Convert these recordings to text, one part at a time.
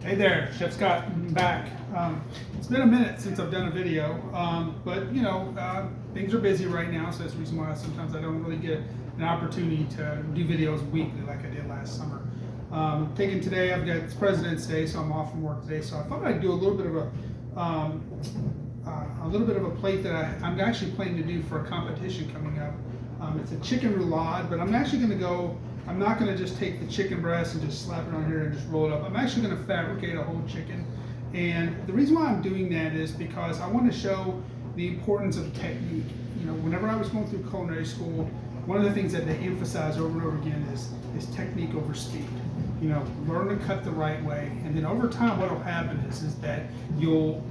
Hey there, Chef Scott, I'm back. It's been a minute since I've done a video, but you know, things are busy right now, so that's the reason why sometimes I don't really get an opportunity to do videos weekly like I did last summer. Taking today, I've got it's President's Day, so I'm off from work today, so I thought I'd do a little bit of a plate that I'm actually planning to do for a competition coming up. It's a chicken roulade, but I'm actually going to go. I'm not going to just take the chicken breast and just slap it on here and just roll it up. I'm actually going to fabricate a whole chicken. And the reason why I'm doing that is because I want to show the importance of technique. You know, whenever I was going through culinary school, one of the things that they emphasize over and over again is technique over speed. You know, learn to cut the right way, and then over time what will happen is that your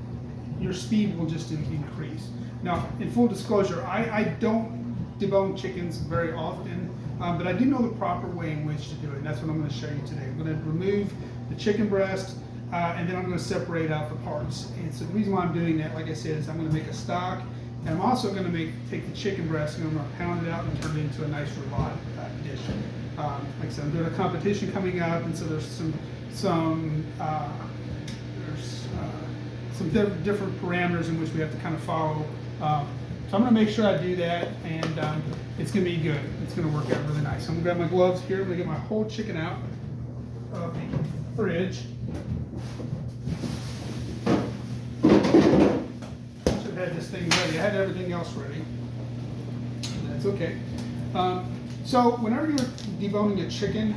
speed will just increase. Now, in full disclosure, I don't debone chickens very often. But I do know the proper way in which to do it, and that's what I'm going to show you today. I'm going to remove the chicken breast, and then I'm going to separate out the parts. And so the reason why I'm doing that, like I said, is I'm going to make a stock, and I'm also going to take the chicken breast and I'm going to pound it out and turn it into a nice roulade dish. Like I said, I'm doing a competition coming up, and so there's some different parameters in which we have to kind of follow. So I'm going to make sure I do that, and it's going to be good. It's going to work out really nice. So I'm going to grab my gloves here. I'm going to get my whole chicken out of the fridge. Should have had this thing ready. I had everything else ready. That's okay. So whenever you're deboning a chicken,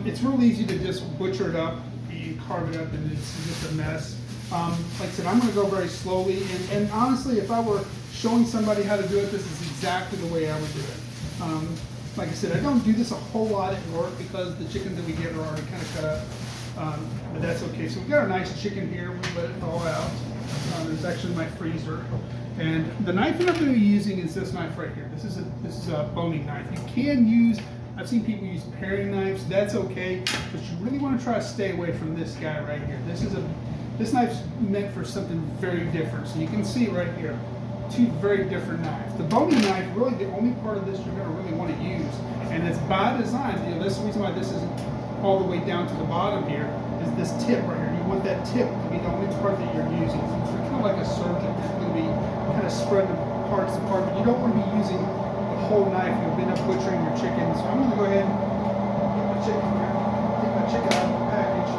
it's real easy to just butcher it up and carve it up, and it's just a mess. Like I said, I'm going to go very slowly, and honestly, if I were showing somebody how to do it, this is exactly the way I would do it. Like I said, I don't do this a whole lot at work because the chickens that we get are already kind of cut up, but that's okay. So we've got a nice chicken here. We let it thaw out. It's actually in my freezer, and the knife that I'm going to be using is this knife right here. This is a boning knife. You can use. I've seen people use paring knives. That's okay, but you really want to try to stay away from this guy right here. This knife's meant for something very different. So you can see right here, two very different knives. The boning knife, really the only part of this you're going to really want to use, and it's by design. You know, that's the reason why this isn't all the way down to the bottom here, is this tip right here. You want that tip to be the only part that you're using. So you're kind of like a surgeon. You're going to be kind of spreading the parts apart, but you don't want to be using the whole knife. You'll end up butchering your chicken. So I'm going to go ahead and get my chicken here. Take my chicken out of the package.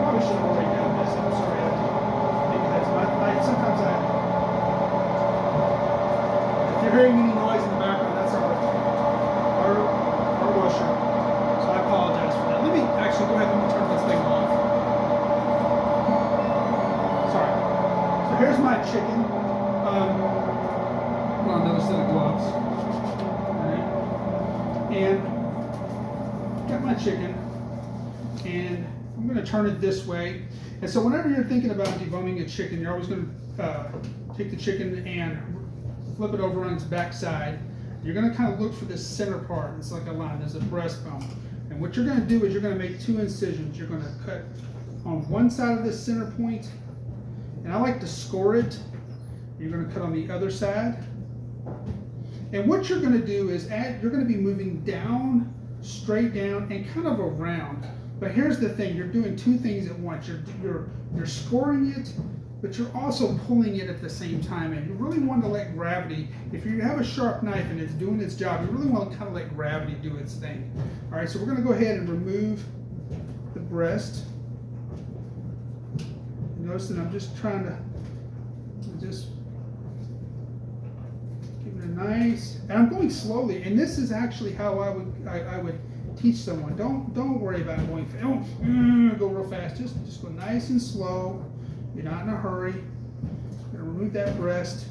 I should have already done this. I'm sorry. Sometimes if you're hearing any noise in the background, that's our washer. So I apologize for that. Let me actually go ahead and turn this thing off. Sorry. So here's my chicken. Put on another set of gloves. All right. And got my chicken. And I'm going to turn it this way. And so whenever you're thinking about deboning a chicken, you're always going to take the chicken and flip it over on its back side. You're going to kind of look for this center part. It's like a line. There's a breastbone. And what you're going to do is you're going to make two incisions. You're going to cut on one side of this center point, and I like to score it. You're going to cut on the other side. And what you're going to do is you're going to be moving down, straight down, and kind of around. But here's the thing, you're doing two things at once. You're scoring it, but you're also pulling it at the same time. And you really want to let gravity, if you have a sharp knife and it's doing its job, you really want to kind of let gravity do its thing. All right, so we're going to go ahead and remove the breast. Notice that I'm just trying to just give it a nice, and I'm going slowly. And this is actually how I would teach someone. Don't worry about going fast. Don't go real fast. Just go nice and slow. You're not in a hurry. I'm gonna remove that breast,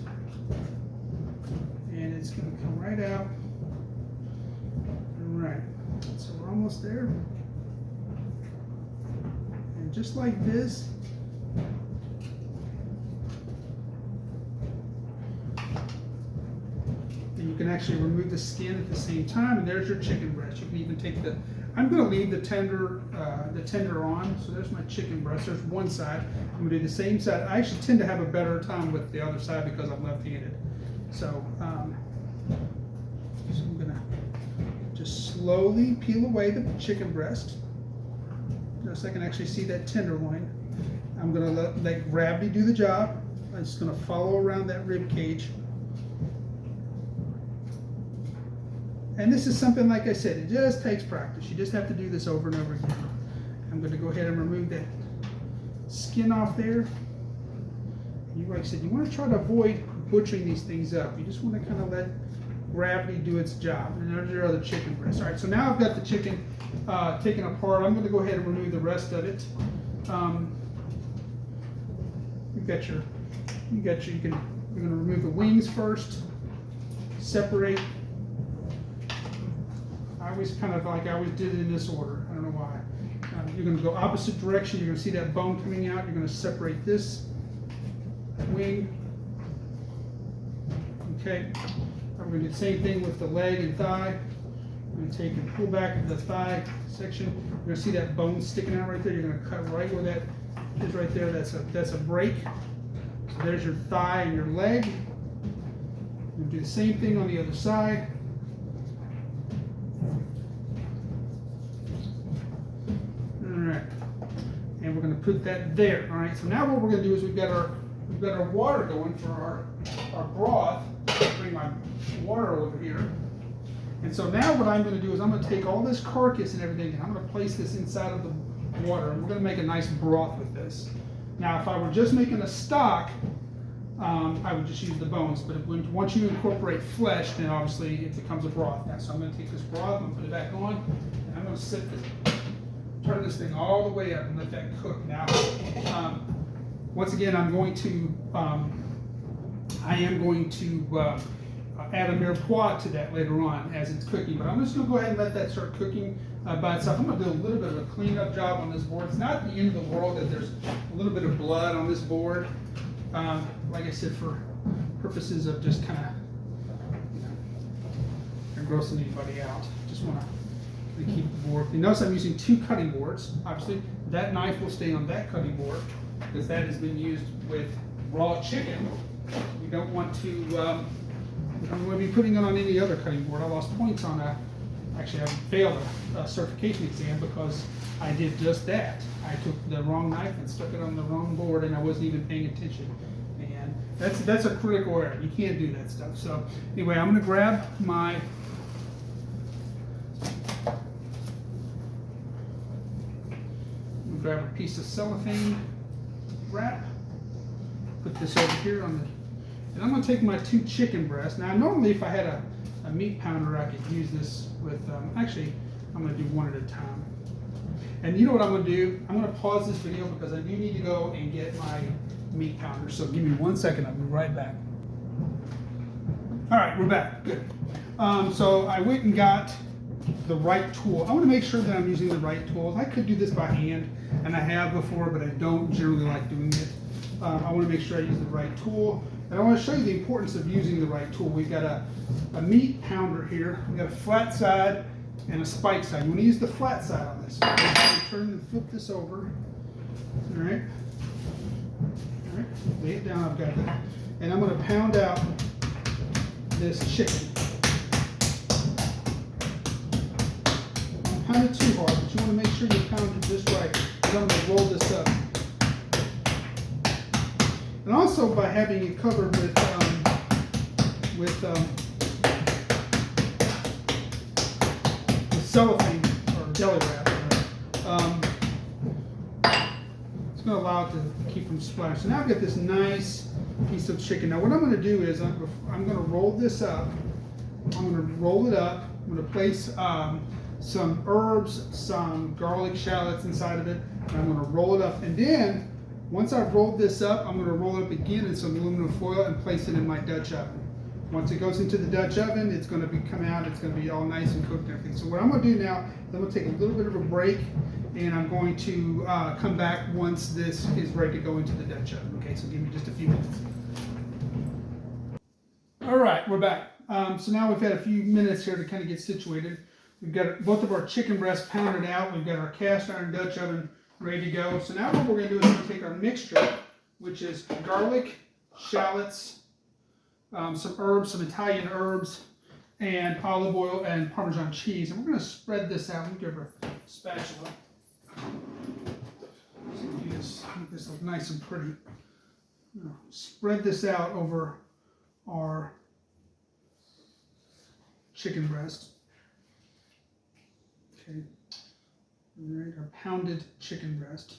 and it's gonna come right out. All right. So we're almost there. And just like this. And you can actually remove the skin at the same time, and there's your chicken breast. You can even take I'm going to leave the tender on. So there's my chicken breast. There's one side. I'm going to do the same side. I actually tend to have a better time with the other side because I'm left-handed. So I'm going to just slowly peel away the chicken breast. Just so I can actually see that tenderloin. I'm going to let gravity do the job. I'm just going to follow around that rib cage. And this is something, like I said, it just takes practice. You just have to do this over and over again. I'm going to go ahead and remove that skin off there. Like I said, you want to try to avoid butchering these things up. You just want to kind of let gravity do its job. And there's your other chicken breast. All right, so now I've got the chicken taken apart. I'm going to go ahead and remove the rest of it. You're going to remove the wings first. Separate. I always did it in this order. I don't know why. You're going to go opposite direction. You're going to see that bone coming out. You're going to separate this wing. Okay. I'm going to do the same thing with the leg and thigh. I'm going to take and pull back the thigh section. You're going to see that bone sticking out right there. You're going to cut right where that is right there. That's a break. So there's your thigh and your leg. You're going to do the same thing on the other side. Alright, and we're going to put that there. All right, so now what we're going to do is we've got our water going for our broth. Bring my water over here. And so now what I'm going to do is I'm going to take all this carcass and everything and I'm going to place this inside of the water, and we're going to make a nice broth with this. Now if I were just making a stock, I would just use the bones, but once you incorporate flesh, then obviously it becomes a broth. Now, so I'm going to take this broth, I'm going to put it back on, and I'm going to turn this thing all the way up and let that cook. Now, once again, I am going to add a mirepoix to that later on as it's cooking, but I'm just going to go ahead and let that start cooking by itself. I'm going to do a little bit of a cleanup job on this board. It's not the end of the world that there's a little bit of blood on this board. Like I said, for purposes of just kind of grossing anybody out, just want to keep the board. You notice I'm using 2 cutting boards. Obviously, that knife will stay on that cutting board because that has been used with raw chicken. We don't want to. I'm going to be putting it on any other cutting board. I lost points on actually I failed a certification exam because I did just that. I took the wrong knife and stuck it on the wrong board, and I wasn't even paying attention. And that's a critical error. You can't do that stuff. So anyway, I'm going to grab grab a piece of cellophane wrap. Put this over here on the. And I'm going to take my 2 chicken breasts. Now, normally if I had a meat pounder, I could use this with, actually, I'm going to do one at a time. And you know what I'm going to do? I'm going to pause this video because I do need to go and get my meat pounder. So give me 1 second, I'll be right back. All right, we're back, good. So I went and got the right tool. I want to make sure that I'm using the right tools. I could do this by hand, and I have before, but I don't generally like doing it. I want to make sure I use the right tool. And I want to show you the importance of using the right tool. We've got a meat pounder here. We've got a flat side and a spike side. You want to use the flat side on this. Turn and flip this over. All right. All right. Lay it down. I've got that. And I'm going to pound out this chicken. Don't pound it too hard, but you want to make sure you pound it just right. Because I'm going to roll this up. And also by having it covered with cellophane or jelly wrap, it's going to allow it to keep from splashing. So now I've got this nice piece of chicken. Now what I'm going to do is I'm going to roll this up. I'm going to roll it up. I'm going to place some herbs, some garlic, shallots inside of it, and I'm going to roll it up. And then once I've rolled this up, I'm going to roll it up again in some aluminum foil and place it in my Dutch oven. Once it goes into the Dutch oven, it's going to come out, it's going to be all nice and cooked and everything. So what I'm going to do now is I'm going to take a little bit of a break, and I'm going to come back once this is ready to go into the Dutch oven. Okay, so give me just a few minutes. All right, we're back. So now we've had a few minutes here to kind of get situated. We've got both of our chicken breasts pounded out. We've got our cast iron Dutch oven ready to go. So now what we're going to do is we're going to take our mixture, which is garlic, shallots, some herbs, some Italian herbs, and olive oil and Parmesan cheese. And we're going to spread this out. Let me give her a spatula. So make this look nice and pretty. Spread this out over our chicken breast. Okay. All right, our pounded chicken breast.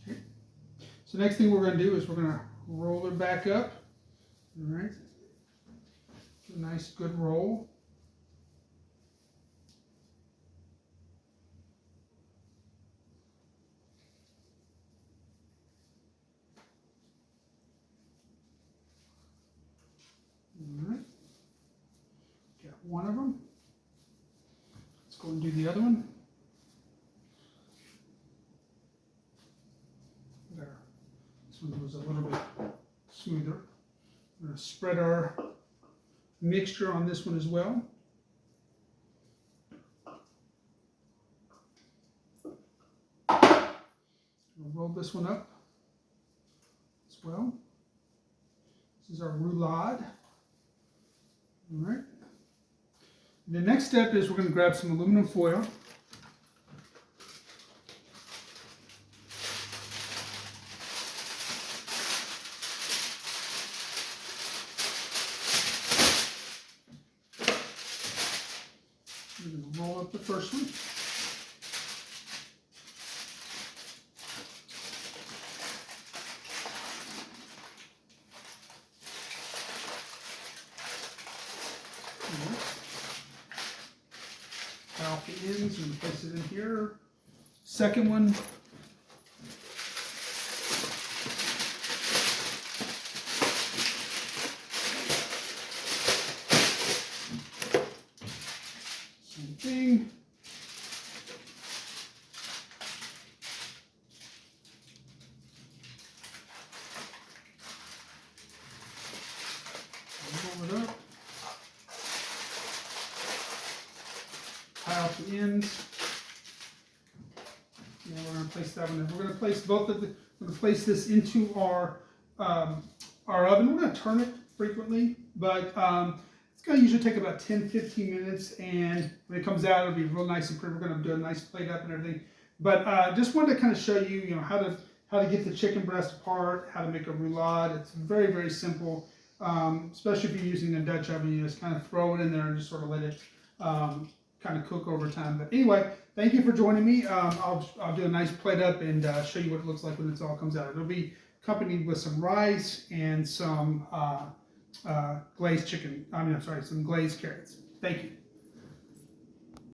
Okay. So next thing we're going to do is we're going to roll it back up. All right. A nice good roll. All right. Got one of them. Let's go and do the other one. There. This one was a little bit smoother. We're going to spread our mixture on this one as well. We'll roll this one up as well. This is our roulade. All right. The next step is we're going to grab some aluminum foil. We're going to roll up the first one. Off the ends and place it in here. Second one. Same thing. Roll it up. Out the ends. Yeah, we're going to place that one in. We're going to place both of the. We're going to place this into our oven. We're going to turn it frequently, but it's going to usually take about 10-15 minutes. And when it comes out, it'll be real nice and pretty. We're going to do a nice plate up and everything. But just wanted to kind of show you, how to get the chicken breast apart, how to make a roulade. It's very, very simple. Especially if you're using a Dutch oven, you just kind of throw it in there and just sort of let it kind of cook over time. But anyway, thank you for joining me. I'll do a nice plate up and show you what it looks like when it all comes out. It'll be accompanied with some rice and some glazed chicken. I'm sorry, some glazed carrots. Thank you.